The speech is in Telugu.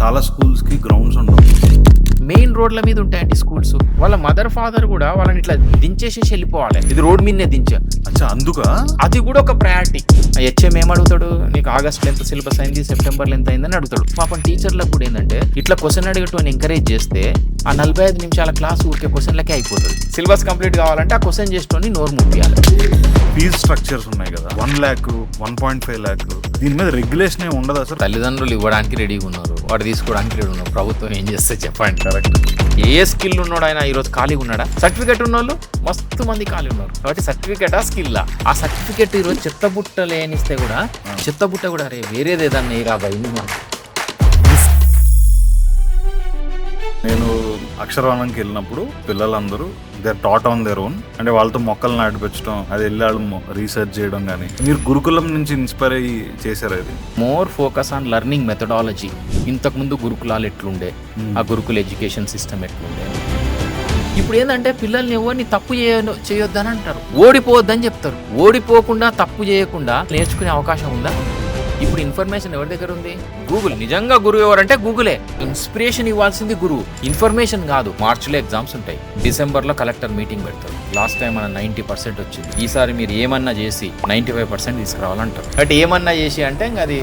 చాలా స్కూల్స్ కి గ్రౌండ్స్ ఉండవు. మెయిన్ రోడ్ల మీద ఉంటాయండి స్కూల్స్. వాళ్ళ మదర్ ఫాదర్ కూడా వాళ్ళని ఇట్లా దించేసేసి వెళ్ళిపోవాలి. ఇది రోడ్ మీదనే దించా. అచ్చా, అందుకా అది కూడా ఒక ప్రయారిటీ. హెచ్ఎం ఏం అడుగుతాడు, నీకు ఆగస్ట్ ఎంత సిలబస్ అయింది, సెప్టెంబర్ ఎంత అయిందని అడుగుతాడు. పాపం టీచర్లకు కూడా ఏంటంటే ఇట్లా క్వశ్చన్ అడిగటం ఎంకరేజ్ చేస్తే ఆ 45 నిమిషాల క్లాస్ ఊరికే క్వశ్చన్లకే అయిపోతుంది. సిలబస్ కంప్లీట్ కావాలంటే ఆ క్వశ్చన్ చేసుకొని నోరు ముప్పియాలి. ఫీజ్ స్ట్రక్చర్స్ ఉన్నాయి కదా, 1 lakh, 1.5 lakh, దీని మీద రెగ్యులేషన్ ఏమి ఉండదు అసలు. తల్లిదండ్రులు ఇవ్వడానికి రెడీగా ఉన్నారు, వాడు తీసుకోవడానికి రెడీ ఉన్నారు. ప్రభుత్వం ఏం చేస్తే చెప్పండి. కరెక్ట్. ఏ స్కిల్ ఉన్నాడు ఆయన ఈరోజు ఖాళీగా ఉన్నాడా? సర్టిఫికేట్ ఉన్న వాళ్ళు మస్తు మంది ఖాళీ ఉన్నారు. కాబట్టి సర్టిఫికేటా స్కిల్లా? ఆ సర్టిఫికేట్ ఈరోజు చెత్తబుట్ట లేనిస్తే కూడా చెత్తబుట్ట కూడా రే వేరేది ఏదన్నా రాబోయింది. నేను అక్షరవనంకి వెళ్ళినప్పుడు పిల్లలందరూ they are taught on their own. అంటే వాళ్ళతో మొక్కలు నాటిపించడం, అది వెళ్ళి వాళ్ళు రీసెర్చ్ చేయడం. కానీ మీరు గురుకులం నుంచి ఇన్స్పైర్ అయ్యి చేశారు అది? More focus on learning methodology. ఇంతకుముందు గురుకులాలు ఎట్లుండే, ఆ గురుకుల ఎడ్యుకేషన్ సిస్టమ్ ఎట్లుండే. ఇప్పుడు ఏంటంటే పిల్లల్ని ఎవరిని తప్పు చేయొద్దని అంటారు, ఓడిపోవద్దని చెప్తారు. ఓడిపోకుండా తప్పు చేయకుండా నేర్చుకునే అవకాశం ఉందా? ఇప్పుడు ఇన్ఫర్మేషన్ ఎవరి దగ్గర ఉంది? గూగుల్. నిజంగా గురువు ఎవరంటే గూగులే. ఇన్స్పిరేషన్ ఇవ్వాల్సింది గురువు, ఇన్ఫర్మేషన్ కాదు. మార్చిలో ఎగ్జామ్స్ ఉంటాయి, డిసెంబర్లో కలెక్టర్ మీటింగ్ పెడతారు. లాస్ట్ టైం మన 90% వచ్చింది. ఈసారి మీరు ఏమన్నా చేసి 95% తీసుకురావాలంటారు. బట్ ఏమన్నా చేసి అంటే ఇంకా అది